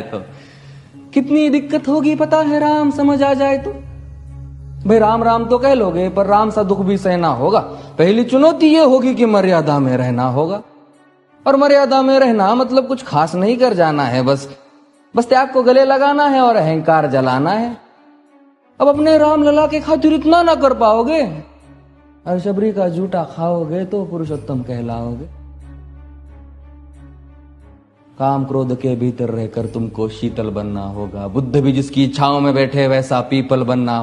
तो कितनी दिक्कत होगी पता है राम समझ आ जाए तो। भाई राम राम तो कह लोगे, पर राम सा दुख भी सहना होगा। पहली चुनौती ये होगी कि मर्यादा में रहना होगा, और मर्यादा में रहना मतलब कुछ खास नहीं कर जाना है, बस त्याग को गले लगाना है और अहंकार जलाना है। अब अपने राम लला के खातिर इतना ना कर पाओगे और शबरी का जूठा खाओगे तो पुरुषोत्तम कहलाओगे। काम क्रोध के भीतर रहकर तुमको शीतल बनना होगा। बुद्ध भी जिसकी इच्छाओं में बैठे वैसा पीपल बनना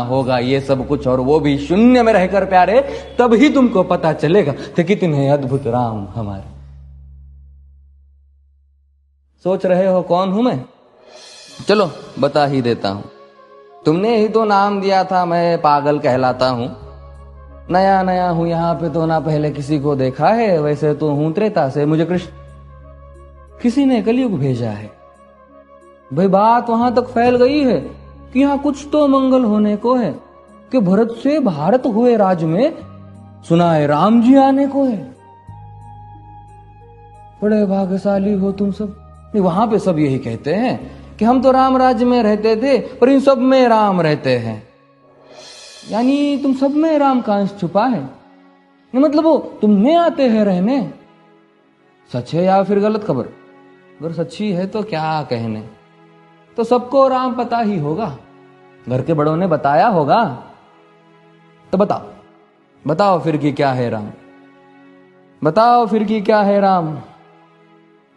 होगा ये सब कुछ, और वो भी शून्य में रहकर प्यारे। तब ही तुमको पता चलेगा कि कितने अद्भुत राम हमारे। सोच रहे हो कौन हूं मैं? चलो बता ही देता हूं। तुमने ही तो नाम दिया था मैं पागल कहलाता हूं। नया नया हूं यहाँ पे तो ना पहले किसी को देखा है। वैसे तो हूं त्रेता से, मुझे कृष्ण किसी ने कलयुग भेजा है। भाई बात वहां तक फैल गई है कि यहाँ कुछ तो मंगल होने को है, कि भरत से भारत हुए राज में सुना है राम जी आने को है। बड़े भाग्यशाली हो तुम सब। वहां पे सब यही कहते हैं कि हम तो राम राज्य में रहते थे, पर इन सब में राम रहते हैं। यानी तुम सब में राम का अंश छुपा है, मतलब वो तुम में आते हैं रहने। सच है या फिर गलत खबर? अगर सच्ची है तो क्या कहने, तो सबको राम पता ही होगा, घर के बड़ों ने बताया होगा। तो बताओ फिर कि क्या है राम? बताओ फिर कि क्या है राम?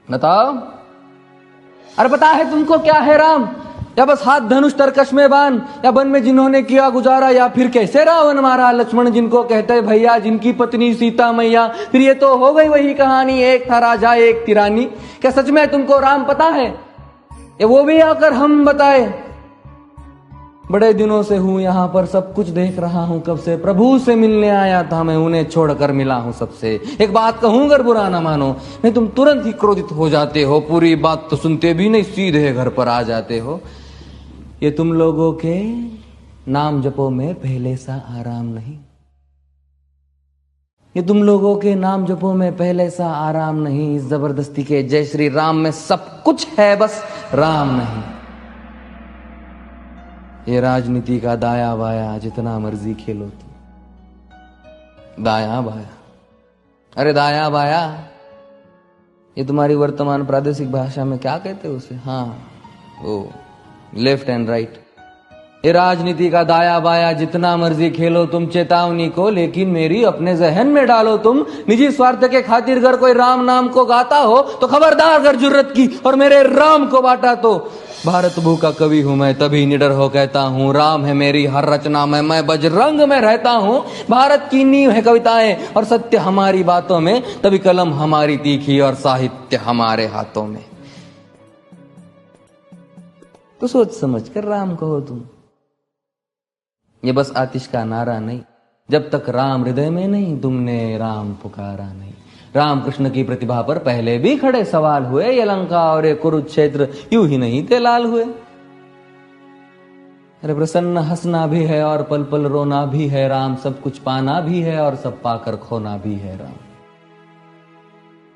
बताओ। अरे पता है तुमको क्या है राम? या बस हाथ धनुष तरकश में बाण, या वन में जिन्होंने किया गुजारा, या फिर कैसे रावण मारा लक्ष्मण जिनको कहते भैया, जिनकी पत्नी सीता मैया। फिर ये तो हो गई वही कहानी, एक था राजा एक थी रानी। क्या सच में तुमको राम पता है? ये वो भी आकर हम बताए। बड़े दिनों से हूं यहाँ पर, सब कुछ देख रहा हूं कब से। प्रभु से मिलने आया था मैं, उन्हें छोड़कर मिला हूं सबसे। एक बात कहूं अगर बुरा ना मानो, नहीं तुम तुरंत ही क्रोधित हो जाते हो। पूरी बात तो सुनते भी नहीं, सीधे घर पर आ जाते हो। ये तुम लोगों के नाम जपो में पहले सा आराम नहीं। ये तुम लोगों के नाम जपो में पहले सा आराम नहीं। इस जबरदस्ती के जय श्री राम में सब कुछ है, बस राम नहीं। ये राजनीति का दाया बाया जितना मर्जी खेलो तुम। दाया बाया, अरे दाया बाया, ये तुम्हारी वर्तमान प्रादेशिक भाषा में क्या कहते हो उसे? हाँ वो लेफ्ट एंड राइट। ये राजनीति का दाया बाया जितना मर्जी खेलो तुम चेतावनी को, लेकिन मेरी अपने जहन में डालो तुम। निजी स्वार्थ के खातिर अगर कोई राम नाम को गाता हो तो खबरदार अगर जुर्रत की और मेरे राम को बांटा तो। भारत भू का कवि हूं मैं, तभी निडर हो कहता हूं राम है मेरी हर रचना में। मैं बजरंग में रहता हूं, भारत की नींव है कविताएं और सत्य हमारी बातों में। तभी कलम हमारी तीखी और साहित्य हमारे हाथों में। तो सोच समझ कर राम कहो तुम। ये बस आतिश का नारा नहीं, जब तक राम हृदय में नहीं तुमने राम पुकारा नहीं। राम कृष्ण की प्रतिभा पर पहले भी खड़े सवाल हुए। ये लंका और ये कुरुक्षेत्र यूं ही नहीं थे लाल हुए। अरे प्रसन्न हंसना भी है और पल पल रोना भी है राम। सब कुछ पाना भी है और सब पाकर खोना भी है राम।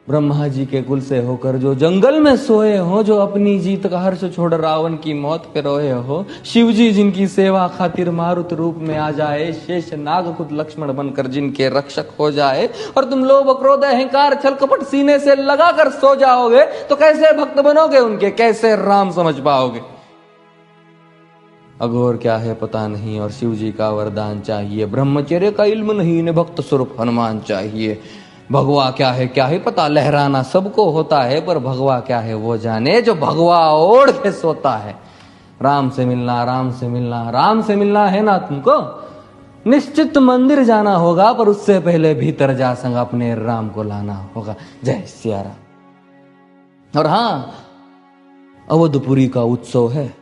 ब्रह्मा जी के कुल से होकर जो जंगल में सोए हो, जो अपनी जीत का हर्ष छोड़ रावण की मौत पे रोए हो। शिव जी जिनकी सेवा खातिर मारुत रूप में आ जाए। शेष नाग खुद लक्ष्मण बनकर जिनके रक्षक हो जाए। और तुम लोभ क्रोध अहंकार छल कपट सीने से लगा कर सो जाओगे तो कैसे भक्त बनोगे उनके, कैसे राम समझ पाओगे? अघोर क्या है पता नहीं और शिव जी का वरदान चाहिए। ब्रह्मचर्य का इल्म नहीं, इन्हें भक्त स्वरूप हनुमान चाहिए। भगवा क्या है पता, लहराना सबको होता है, पर भगवा क्या है वो जाने जो भगवा ओढ़ के सोता है। राम से मिलना, राम से मिलना, राम से मिलना है ना तुमको? निश्चित मंदिर जाना होगा, पर उससे पहले भीतर जा संग अपने राम को लाना होगा। जय सिया राम। और हाँ, अवधपुरी का उत्सव है,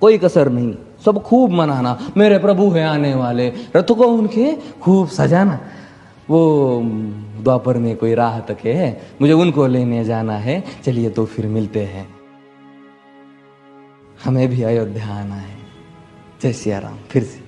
कोई कसर नहीं, सब खूब मनाना। मेरे प्रभु है आने वाले, रथ को उनके खूब सजाना। वो द्वापर में कोई राह तक है, मुझे उनको लेने जाना है। चलिए तो फिर मिलते हैं, हमें भी अयोध्या आना है। जय सिया राम। फिर से